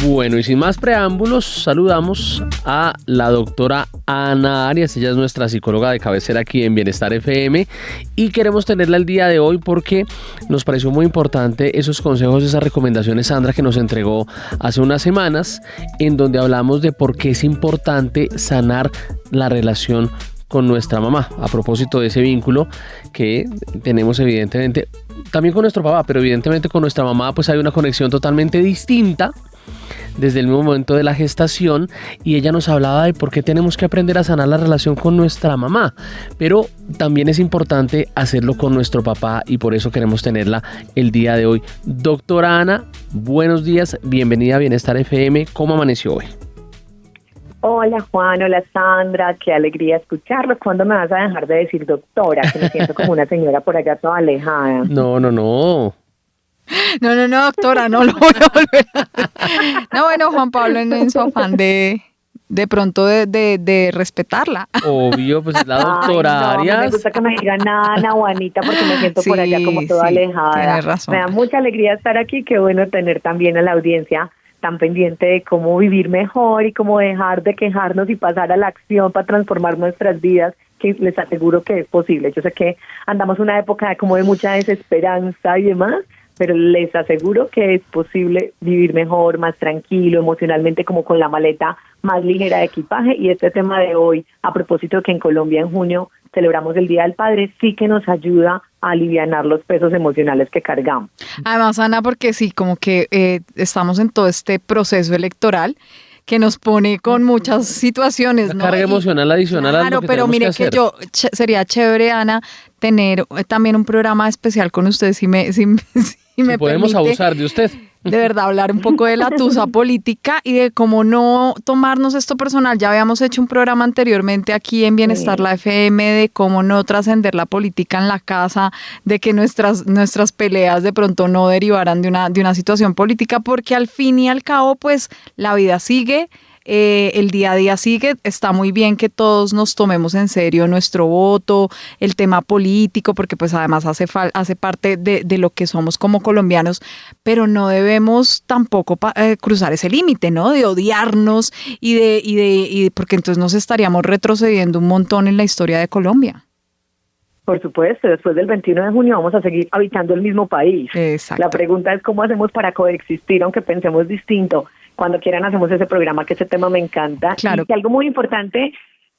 Bueno, y sin más preámbulos, saludamos a la doctora Ana Arias. Ella es nuestra psicóloga de cabecera aquí en Bienestar FM y queremos tenerla el día de hoy porque nos pareció muy importante esos consejos, esas recomendaciones, Sandra, que nos entregó hace unas semanas, en donde hablamos de por qué es importante sanar la relación con nuestra mamá, a propósito de ese vínculo que tenemos evidentemente también con nuestro papá, pero evidentemente con nuestra mamá pues hay una conexión totalmente distinta desde el mismo momento de la gestación, y ella nos hablaba de por qué tenemos que aprender a sanar la relación con nuestra mamá, pero también es importante hacerlo con nuestro papá y por eso queremos tenerla el día de hoy. Doctora Ana, buenos días, bienvenida a Bienestar FM, ¿cómo amaneció hoy? Hola Juan, hola Sandra, qué alegría escucharlos. ¿Cuándo me vas a dejar de decir doctora? Que me siento como una señora por allá toda alejada. No. No, doctora, no lo voy a volver a... No, bueno, Juan Pablo en su afán de pronto de respetarla. Obvio, pues es la doctora Ay, no, Arias. me gusta que me digan Ana o Anita porque me siento por allá como toda alejada. Tienes razón. Me da mucha alegría estar aquí, qué bueno tener también a la audiencia tan pendiente de cómo vivir mejor y cómo dejar de quejarnos y pasar a la acción para transformar nuestras vidas, que les aseguro que es posible. Yo sé que andamos una época como de mucha desesperanza y demás, pero les aseguro que es posible vivir mejor, más tranquilo, emocionalmente, como con la maleta más ligera de equipaje. Y este tema de hoy, a propósito de que en Colombia en junio celebramos el Día del Padre, sí que nos ayuda a alivianar los pesos emocionales que cargamos. Además, Ana, porque sí, como que estamos en todo este proceso electoral que nos pone con muchas situaciones, ¿no? Carga emocional adicional a lo que pero tenemos mire que hacer. sería chévere, Ana, tener también un programa especial con usted, si me podemos permite, abusar de usted. de verdad, hablar un poco de la tusa política y de cómo no tomarnos esto personal. Ya habíamos hecho un programa anteriormente aquí en Bienestar, la FM, de cómo no trascender la política en la casa, de que nuestras peleas de pronto no derivaran de una situación política, porque al fin y al cabo, pues, la vida sigue. El día a día sigue, está muy bien que todos nos tomemos en serio nuestro voto, el tema político, porque pues además hace parte de lo que somos como colombianos, pero no debemos tampoco cruzar ese límite, ¿no? De odiarnos y porque entonces nos estaríamos retrocediendo un montón en la historia de Colombia. Por supuesto, después del 21 de junio vamos a seguir habitando el mismo país. Exacto. La pregunta es cómo hacemos para coexistir, aunque pensemos distinto. Cuando quieran hacemos ese programa, que ese tema me encanta. Claro. Y algo muy importante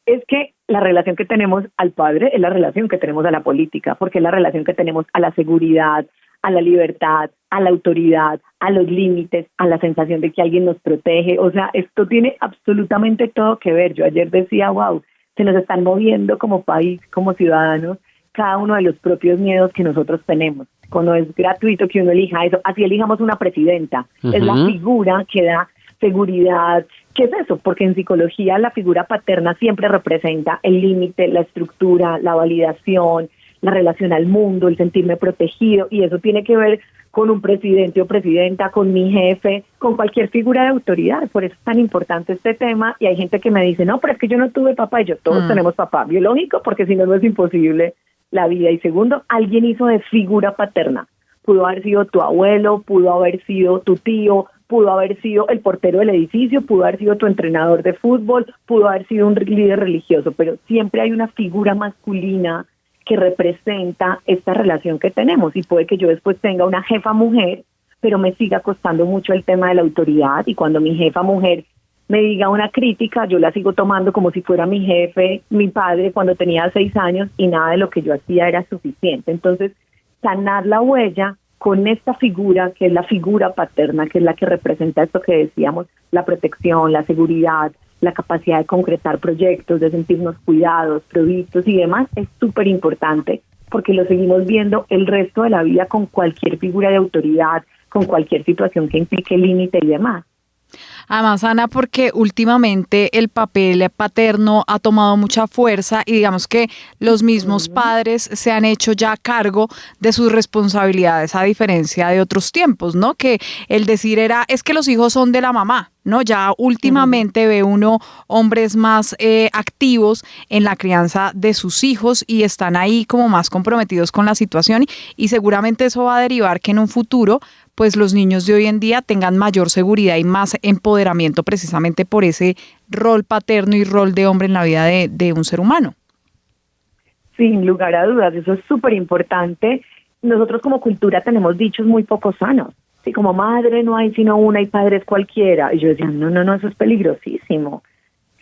es que la relación que tenemos al padre es la relación que tenemos a la política, porque es la relación que tenemos a la seguridad, a la libertad, a la autoridad, a los límites, a la sensación de que alguien nos protege. O sea, esto tiene absolutamente todo que ver. Yo ayer decía, wow, se nos están moviendo como país, como ciudadanos, cada uno de los propios miedos que nosotros tenemos. No es gratuito que uno elija eso, así elijamos una presidenta, es la figura que da seguridad. ¿Qué es eso? Porque en psicología la figura paterna siempre representa el límite, la estructura, la validación, la relación al mundo, el sentirme protegido, y eso tiene que ver con un presidente o presidenta, con mi jefe, con cualquier figura de autoridad. Por eso es tan importante este tema, y hay gente que me dice, no, pero es que yo no tuve papá, y yo, todos tenemos papá biológico, porque si no, no es imposible la vida. Y segundo, alguien hizo de figura paterna. Pudo haber sido tu abuelo, pudo haber sido tu tío, pudo haber sido el portero del edificio, pudo haber sido tu entrenador de fútbol, pudo haber sido un líder religioso, pero siempre hay una figura masculina que representa esta relación que tenemos. Y puede que yo después tenga una jefa mujer, pero me siga costando mucho el tema de la autoridad, y cuando mi jefa mujer me diga una crítica, yo la sigo tomando como si fuera mi jefe, mi padre cuando tenía 6 años, y nada de lo que yo hacía era suficiente. Entonces, sanar la huella con esta figura, que es la figura paterna, que es la que representa esto que decíamos, la protección, la seguridad, la capacidad de concretar proyectos, de sentirnos cuidados, provistos y demás, es súper importante, porque lo seguimos viendo el resto de la vida con cualquier figura de autoridad, con cualquier situación que implique límite y demás. Además, Ana, porque últimamente el papel paterno ha tomado mucha fuerza y digamos que los mismos padres se han hecho ya cargo de sus responsabilidades, a diferencia de otros tiempos, ¿no? Que el decir es que los hijos son de la mamá, ¿no? Ya últimamente ve uno hombres más activos en la crianza de sus hijos y están ahí como más comprometidos con la situación, y seguramente eso va a derivar que en un futuro pues los niños de hoy en día tengan mayor seguridad y más empoderamiento precisamente por ese rol paterno y rol de hombre en la vida de un ser humano. Sin lugar a dudas, eso es súper importante. Nosotros como cultura tenemos dichos muy poco sanos. Sí, como madre no hay sino una y padre es cualquiera. Y yo decía, no, eso es peligrosísimo.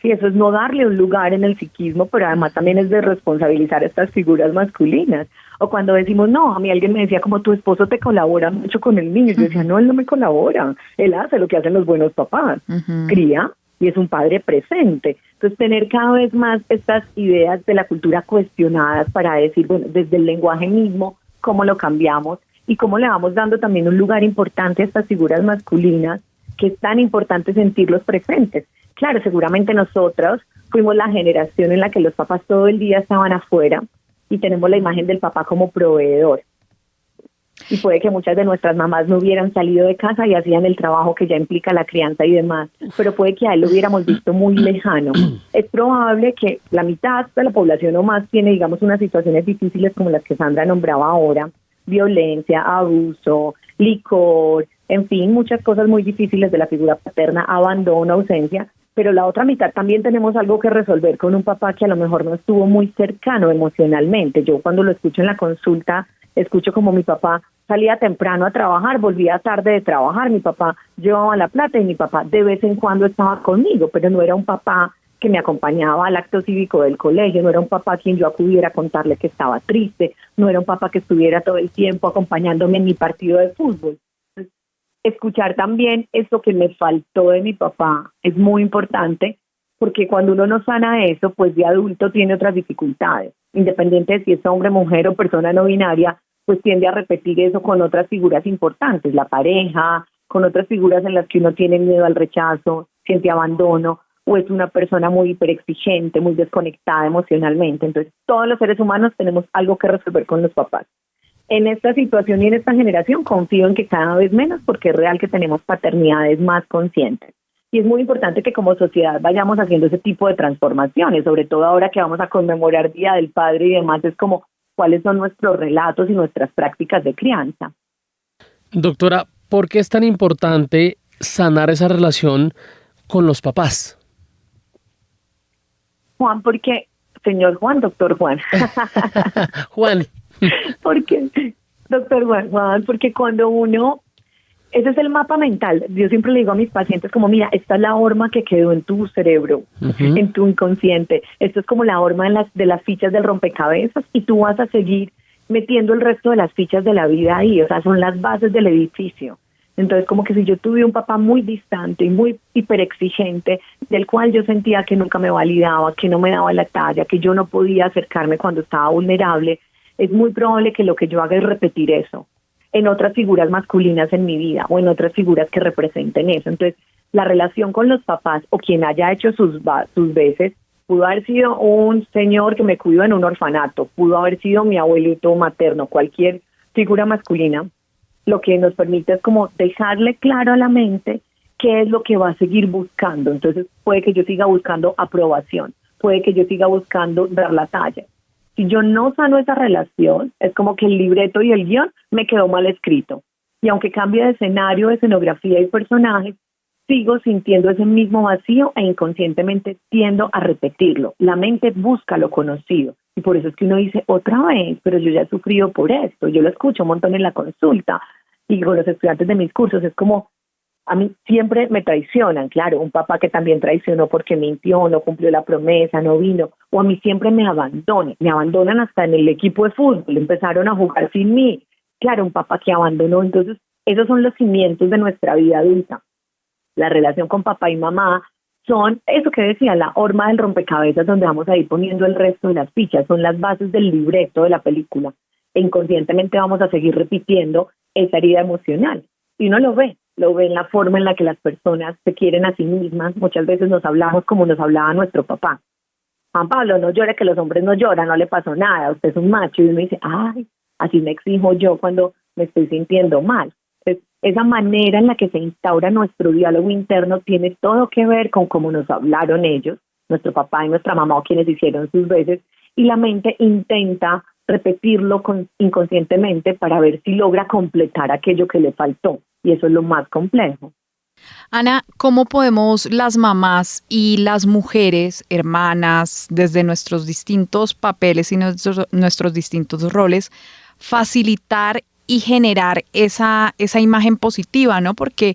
Sí, eso es no darle un lugar en el psiquismo, pero además también es de responsabilizar a estas figuras masculinas. O cuando decimos, no, a mí alguien me decía, como tu esposo te colabora mucho con el niño. Yo decía, no, él no me colabora. Él hace lo que hacen los buenos papás. Cría y es un padre presente. Entonces, tener cada vez más estas ideas de la cultura cuestionadas para decir, bueno, desde el lenguaje mismo, cómo lo cambiamos y cómo le vamos dando también un lugar importante a estas figuras masculinas, que es tan importante sentirlos presentes. Claro, seguramente nosotros fuimos la generación en la que los papás todo el día estaban afuera y tenemos la imagen del papá como proveedor. Y puede que muchas de nuestras mamás no hubieran salido de casa y hacían el trabajo que ya implica la crianza y demás, pero puede que a él lo hubiéramos visto muy lejano. Es probable que la mitad de la población o más tiene, digamos, unas situaciones difíciles como las que Sandra nombraba ahora, violencia, abuso, licor, en fin, muchas cosas muy difíciles de la figura paterna, abandono, ausencia, pero la otra mitad también tenemos algo que resolver con un papá que a lo mejor no estuvo muy cercano emocionalmente. Yo cuando lo escucho en la consulta, escucho como mi papá salía temprano a trabajar, volvía tarde de trabajar, mi papá llevaba la plata y mi papá de vez en cuando estaba conmigo, pero no era un papá que me acompañaba al acto cívico del colegio, no era un papá a quien yo acudiera a contarle que estaba triste, no era un papá que estuviera todo el tiempo acompañándome en mi partido de fútbol. Entonces, escuchar también eso que me faltó de mi papá es muy importante, porque cuando uno no sana eso, pues de adulto tiene otras dificultades, independiente de si es hombre, mujer o persona no binaria, pues tiende a repetir eso con otras figuras importantes, la pareja, con otras figuras en las que uno tiene miedo al rechazo, siente abandono, o es una persona muy hiperexigente, muy desconectada emocionalmente. Entonces, todos los seres humanos tenemos algo que resolver con los papás. En esta situación y en esta generación confío en que cada vez menos, porque es real que tenemos paternidades más conscientes. Y es muy importante que como sociedad vayamos haciendo ese tipo de transformaciones, sobre todo ahora que vamos a conmemorar Día del Padre y demás, es como cuáles son nuestros relatos y nuestras prácticas de crianza. Doctora, ¿por qué es tan importante sanar esa relación con los papás? Juan, porque, señor Juan, doctor Juan. Juan. Porque, doctor Juan, porque cuando uno, ese es el mapa mental. Yo siempre le digo a mis pacientes como, mira, esta es la horma que quedó en tu cerebro, en tu inconsciente. Esto es como la horma de las fichas del rompecabezas y tú vas a seguir metiendo el resto de las fichas de la vida ahí. O sea, son las bases del edificio. Entonces, como que si yo tuve un papá muy distante y muy hiperexigente, del cual yo sentía que nunca me validaba, que no me daba la talla, que yo no podía acercarme cuando estaba vulnerable, es muy probable que lo que yo haga es repetir eso en otras figuras masculinas en mi vida o en otras figuras que representen eso. Entonces, la relación con los papás o quien haya hecho sus veces, pudo haber sido un señor que me cuidó en un orfanato, pudo haber sido mi abuelito materno, cualquier figura masculina, lo que nos permite es como dejarle claro a la mente qué es lo que va a seguir buscando. Entonces, puede que yo siga buscando aprobación, puede que yo siga buscando dar la talla. Si yo no sano esa relación, es como que el libreto y el guión me quedó mal escrito. Y aunque cambie de escenario, de escenografía y personajes, sigo sintiendo ese mismo vacío e inconscientemente tiendo a repetirlo. La mente busca lo conocido. Y por eso es que uno dice, otra vez, pero yo ya he sufrido por esto. Yo lo escucho un montón en la consulta y con los estudiantes de mis cursos. Es como, a mí siempre me traicionan, claro, un papá que también traicionó porque mintió, no cumplió la promesa, no vino, o a mí siempre me abandonan hasta en el equipo de fútbol, empezaron a jugar sin mí, claro, un papá que abandonó. Entonces, esos son los cimientos de nuestra vida adulta. La relación con papá y mamá son, eso que decía, la horma del rompecabezas donde vamos a ir poniendo el resto de las fichas, son las bases del libreto de la película, e inconscientemente vamos a seguir repitiendo esa herida emocional, y uno lo ve en la forma en la que las personas se quieren a sí mismas. Muchas veces nos hablamos como nos hablaba nuestro papá. Juan Pablo, no llore, que los hombres no lloran, no le pasó nada, usted es un macho. Y uno dice, ay, así me exijo yo cuando me estoy sintiendo mal. Entonces, esa manera en la que se instaura nuestro diálogo interno tiene todo que ver con cómo nos hablaron ellos, nuestro papá y nuestra mamá o quienes hicieron sus veces, y la mente intenta repetirlo inconscientemente para ver si logra completar aquello que le faltó. y eso es lo más complejo. Ana, ¿cómo podemos las mamás y las mujeres, hermanas, desde nuestros distintos papeles y nuestros distintos roles, facilitar y generar esa imagen positiva, ¿no? Porque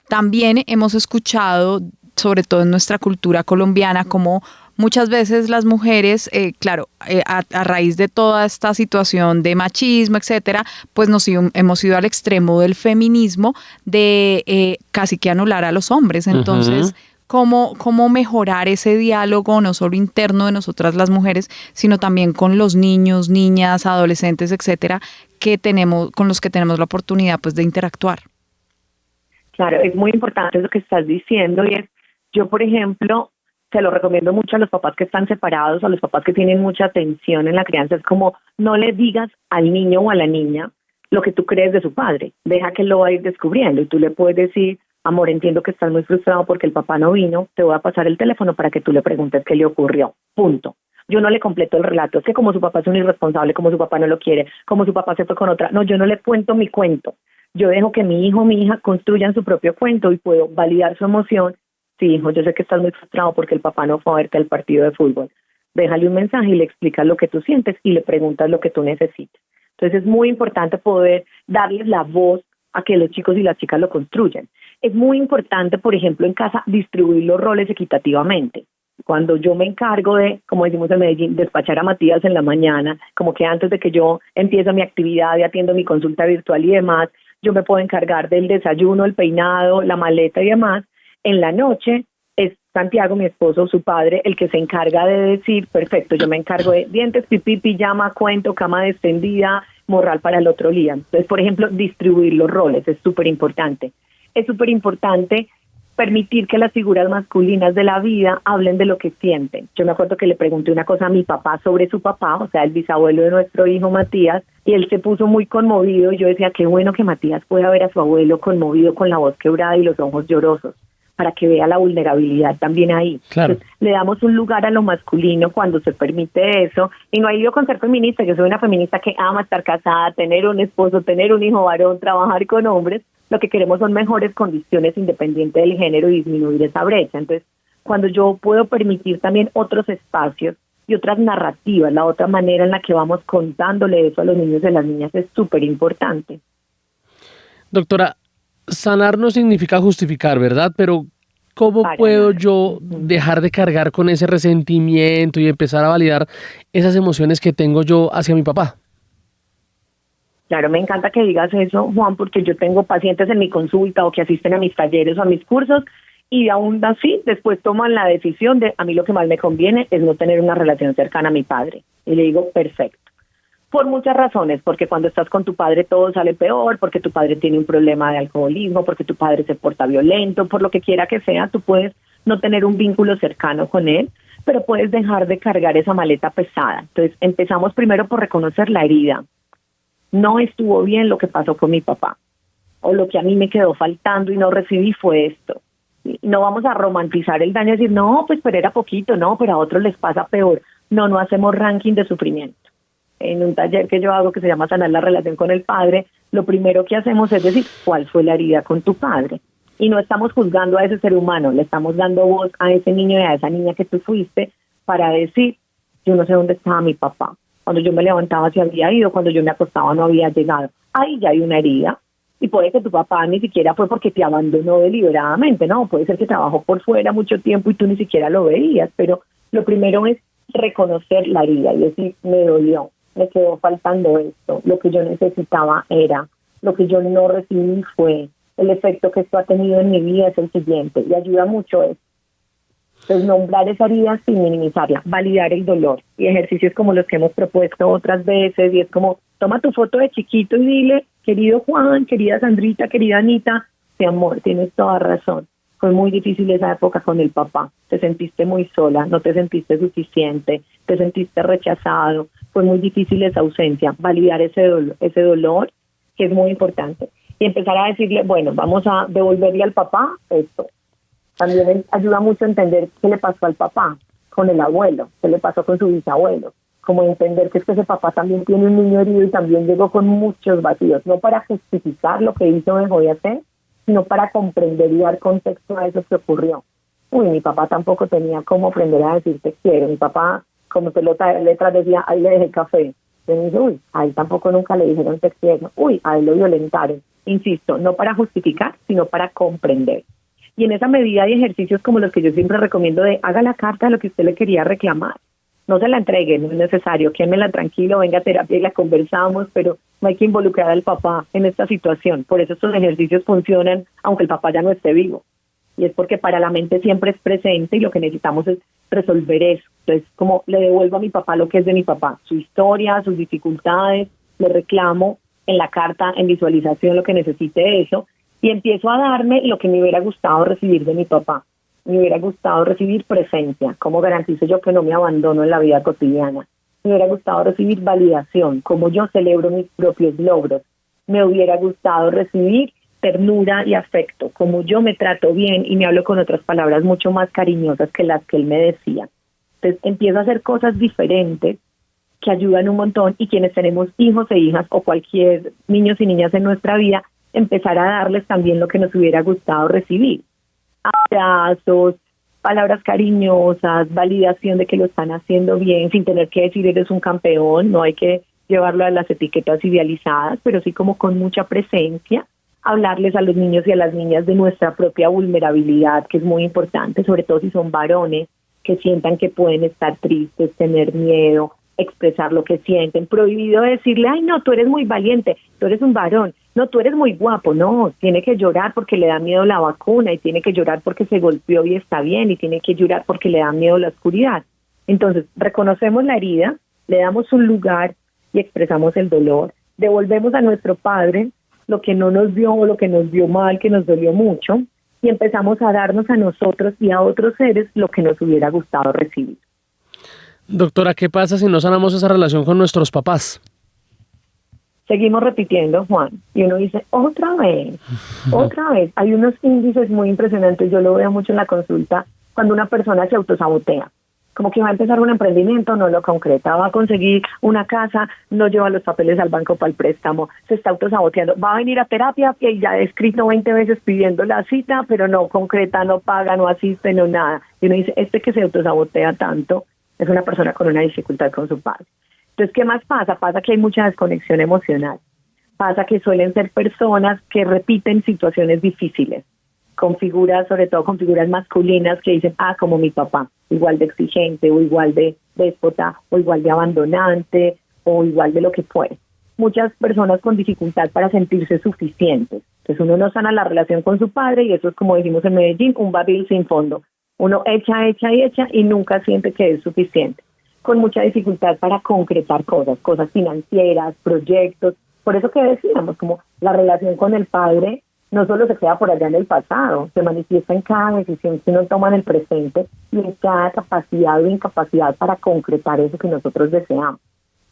también hemos escuchado, sobre todo en nuestra cultura colombiana, como muchas veces las mujeres, a raíz de toda esta situación de machismo, etcétera, pues hemos ido al extremo del feminismo de casi que anular a los hombres. Entonces, ¿cómo mejorar ese diálogo, no solo interno de nosotras las mujeres, sino también con los niños, niñas, adolescentes, etcétera, con los que tenemos la oportunidad, pues, de interactuar? Claro, es muy importante lo que estás diciendo y yo, por ejemplo, se lo recomiendo mucho a los papás que están separados, a los papás que tienen mucha tensión en la crianza, es como no le digas al niño o a la niña lo que tú crees de su padre, deja que lo va a ir descubriendo y tú le puedes decir, amor, entiendo que estás muy frustrado porque el papá no vino, te voy a pasar el teléfono para que tú le preguntes qué le ocurrió, punto. Yo no le completo el relato, es que como su papá es un irresponsable, como su papá no lo quiere, como su papá se fue con otra, no, yo no le cuento mi cuento, yo dejo que mi hijo o mi hija construyan su propio cuento y puedo validar su emoción. Sí, hijo, yo sé que estás muy frustrado porque el papá no fue a verte al partido de fútbol. Déjale un mensaje y le explicas lo que tú sientes y le preguntas lo que tú necesites. Entonces es muy importante poder darles la voz a que los chicos y las chicas lo construyan. Es muy importante, por ejemplo, en casa distribuir los roles equitativamente. Cuando yo me encargo de, como decimos en Medellín, despachar a Matías en la mañana, como que antes de que yo empiece mi actividad y atiendo mi consulta virtual y demás, yo me puedo encargar del desayuno, el peinado, la maleta y demás. En la noche es Santiago, mi esposo, su padre, el que se encarga de decir, perfecto, yo me encargo de dientes, pipí, pijama, cuento, cama extendida, morral para el otro día. Entonces, por ejemplo, distribuir los roles es súper importante. Es súper importante permitir que las figuras masculinas de la vida hablen de lo que sienten. Yo me acuerdo que le pregunté una cosa a mi papá sobre su papá, o sea, el bisabuelo de nuestro hijo Matías, y él se puso muy conmovido y yo decía, qué bueno que Matías pueda ver a su abuelo conmovido con la voz quebrada y los ojos llorosos, para que vea la vulnerabilidad también ahí. Claro. Entonces, le damos un lugar a lo masculino cuando se permite eso, y no hay lío con ser feminista. Yo soy una feminista que ama estar casada, tener un esposo, tener un hijo varón, trabajar con hombres. Lo que queremos son mejores condiciones independiente del género y disminuir esa brecha. Entonces, cuando yo puedo permitir también otros espacios y otras narrativas, la otra manera en la que vamos contándole eso a los niños y a las niñas es súper importante. Doctora, sanar no significa justificar, ¿verdad? Pero ¿cómo puedo yo dejar de cargar con ese resentimiento y empezar a validar esas emociones que tengo yo hacia mi papá? Claro, me encanta que digas eso, Juan, porque yo tengo pacientes en mi consulta o que asisten a mis talleres o a mis cursos y aún así después toman la decisión de a mí lo que más me conviene es no tener una relación cercana a mi padre. Y le digo, perfecto. Por muchas razones, porque cuando estás con tu padre todo sale peor, porque tu padre tiene un problema de alcoholismo, porque tu padre se porta violento, por lo que quiera que sea, tú puedes no tener un vínculo cercano con él, pero puedes dejar de cargar esa maleta pesada. Entonces empezamos primero por reconocer la herida. No estuvo bien lo que pasó con mi papá, o lo que a mí me quedó faltando y no recibí fue esto. No vamos a romantizar el daño y decir, no, pues pero era poquito, no, pero a otros les pasa peor. No hacemos ranking de sufrimiento. En un taller que yo hago que se llama Sanar la relación con el padre, lo primero que hacemos es decir, ¿cuál fue la herida con tu padre? Y no estamos juzgando a ese ser humano, le estamos dando voz a ese niño y a esa niña que tú fuiste para decir, yo no sé dónde estaba mi papá. Cuando yo me levantaba se había ido, cuando yo me acostaba no había llegado. Ahí ya hay una herida. Y puede que tu papá ni siquiera fue porque te abandonó deliberadamente, ¿no? Puede ser que trabajó por fuera mucho tiempo y tú ni siquiera lo veías, pero lo primero es reconocer la herida y decir, me dolió, me quedó faltando esto, lo que yo necesitaba era, lo que yo no recibí fue, el efecto que esto ha tenido en mi vida es el siguiente, y ayuda mucho eso. Entonces, nombrar esa herida sin minimizarla, validar el dolor, y ejercicios como los que hemos propuesto otras veces, y es como, toma tu foto de chiquito y dile, querido Juan, querida Sandrita, querida Anita, mi amor, tienes toda razón, fue muy difícil esa época con el papá, te sentiste muy sola, no te sentiste suficiente, te sentiste rechazado, fue muy difícil esa ausencia, validar ese dolor, que es muy importante, y empezar a decirle, bueno, vamos a devolverle al papá esto. También ayuda mucho a entender qué le pasó al papá con el abuelo, qué le pasó con su bisabuelo, como entender que es que ese papá también tiene un niño herido y también llegó con muchos vacíos, no para justificar lo que hizo o dejó de hacer, sino para comprender y dar contexto a eso que ocurrió. Uy, mi papá tampoco tenía cómo aprender a decir te quiero. Mi papá, como pelota de letras, decía, ahí le dejé café. Yo me dije, uy, a él tampoco nunca le dijeron te quiero. Uy, a él lo violentaron. Insisto, no para justificar, sino para comprender. Y en esa medida hay ejercicios como los que yo siempre recomiendo de haga la carta de lo que usted le quería reclamar. No se la entregue, no es necesario, quémela tranquilo, venga a terapia y la conversamos, pero no hay que involucrar al papá en esta situación. Por eso estos ejercicios funcionan aunque el papá ya no esté vivo. Y es porque para la mente siempre es presente y lo que necesitamos es resolver eso. Entonces, como le devuelvo a mi papá lo que es de mi papá, su historia, sus dificultades, le reclamo en la carta, en visualización, lo que necesite de eso, y empiezo a darme lo que me hubiera gustado recibir de mi papá. Me hubiera gustado recibir presencia, cómo garantizo yo que no me abandono en la vida cotidiana. Me hubiera gustado recibir validación, cómo yo celebro mis propios logros. Me hubiera gustado recibir ternura y afecto, como yo me trato bien y me hablo con otras palabras mucho más cariñosas que las que él me decía. Entonces empiezo a hacer cosas diferentes que ayudan un montón, y quienes tenemos hijos e hijas o cualquier niños y niñas en nuestra vida, empezar a darles también lo que nos hubiera gustado recibir. Abrazos, palabras cariñosas, validación de que lo están haciendo bien, sin tener que decir eres un campeón, no hay que llevarlo a las etiquetas idealizadas, pero sí como con mucha presencia, hablarles a los niños y a las niñas de nuestra propia vulnerabilidad, que es muy importante, sobre todo si son varones, que sientan que pueden estar tristes, tener miedo, expresar lo que sienten. Prohibido decirle, ay no, tú eres muy valiente, tú eres un varón, no, tú eres muy guapo, no, tiene que llorar porque le da miedo la vacuna, y tiene que llorar porque se golpeó y está bien, y tiene que llorar porque le da miedo la oscuridad. Entonces, reconocemos la herida, le damos un lugar y expresamos el dolor, devolvemos a nuestro padre lo que no nos dio o lo que nos dio mal, que nos dolió mucho, y empezamos a darnos a nosotros y a otros seres lo que nos hubiera gustado recibir. Doctora, ¿qué pasa si no sanamos esa relación con nuestros papás? Seguimos repitiendo, Juan, y uno dice, otra vez. Hay unos índices muy impresionantes, yo lo veo mucho en la consulta, cuando una persona se autosabotea, como que va a empezar un emprendimiento, no lo concreta, va a conseguir una casa, no lleva los papeles al banco para el préstamo, se está autosaboteando, va a venir a terapia y ya ha escrito 20 veces pidiendo la cita, pero no concreta, no paga, no asiste, no nada. Y uno dice, que se autosabotea tanto es una persona con una dificultad con su padre. Entonces, ¿qué más pasa? Pasa que hay mucha desconexión emocional. Pasa que suelen ser personas que repiten situaciones difíciles, con figuras, sobre todo con figuras masculinas que dicen, como mi papá, igual de exigente, o igual de déspota, o igual de abandonante, o igual de lo que fuere. Muchas personas con dificultad para sentirse suficientes. Entonces uno no sana la relación con su padre, y eso es, como decimos en Medellín, un barril sin fondo. Uno echa y nunca siente que es suficiente. Con mucha dificultad para concretar cosas financieras, proyectos. Por eso que decíamos, como la relación con el padre no solo se queda por allá en el pasado, se manifiesta en cada decisión que uno toma en el presente y en cada capacidad o incapacidad para concretar eso que nosotros deseamos.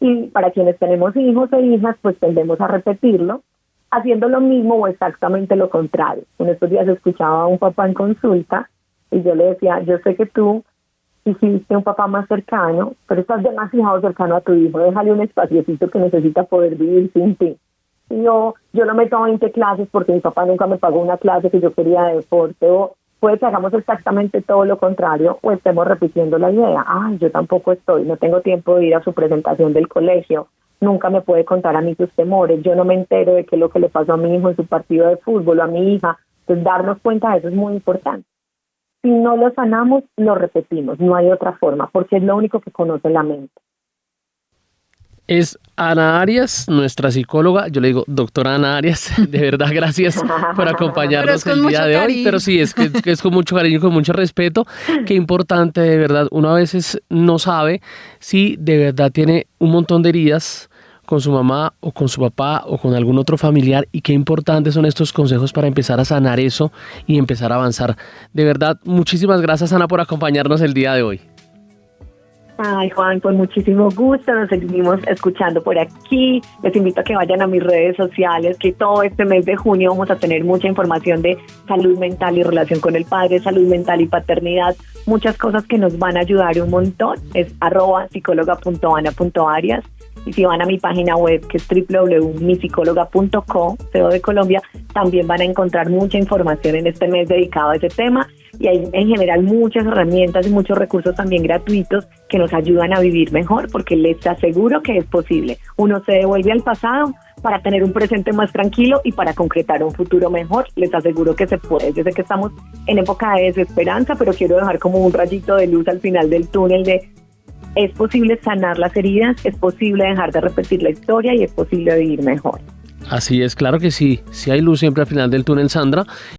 Y para quienes tenemos hijos e hijas, pues tendemos a repetirlo, haciendo lo mismo o exactamente lo contrario. En estos días escuchaba a un papá en consulta y yo le decía, yo sé que tú hiciste un papá más cercano, pero estás demasiado cercano a tu hijo, déjale un espaciocito que necesita poder vivir sin ti. Y yo no meto 20 clases porque mi papá nunca me pagó una clase que yo quería de deporte, o puede que hagamos exactamente todo lo contrario, o estemos repitiendo la idea, yo tampoco no tengo tiempo de ir a su presentación del colegio, nunca me puede contar a mí sus temores, yo no me entero de qué es lo que le pasó a mi hijo en su partido de fútbol, o a mi hija. Entonces darnos cuenta de eso es muy importante. Si no lo sanamos, lo repetimos, no hay otra forma, porque es lo único que conoce la mente. Es Ana Arias, nuestra psicóloga. Yo le digo, doctora Ana Arias, de verdad, gracias por acompañarnos el día de hoy. Pero sí, es que es con mucho cariño y con mucho respeto. Qué importante, de verdad. Uno a veces no sabe si de verdad tiene un montón de heridas con su mamá o con su papá o con algún otro familiar, y qué importantes son estos consejos para empezar a sanar eso y empezar a avanzar. De verdad, muchísimas gracias, Ana, por acompañarnos el día de hoy. Ay, Juan, con muchísimo gusto, nos seguimos escuchando por aquí. Les invito a que vayan a mis redes sociales, que todo este mes de junio vamos a tener mucha información de salud mental y relación con el padre, salud mental y paternidad, muchas cosas que nos van a ayudar un montón. Es @psicóloga.ana.arias. Y si van a mi página web, que es www.misicóloga.co, CEO de Colombia, también van a encontrar mucha información en este mes dedicado a ese tema. Y hay en general muchas herramientas y muchos recursos también gratuitos que nos ayudan a vivir mejor, porque les aseguro que es posible. Uno se devuelve al pasado para tener un presente más tranquilo y para concretar un futuro mejor. Les aseguro que se puede. Yo sé que estamos en época de desesperanza, pero quiero dejar como un rayito de luz al final del túnel de es posible sanar las heridas, es posible dejar de repetir la historia y es posible vivir mejor. Así es, claro que sí, sí hay luz siempre al final del túnel, Sandra.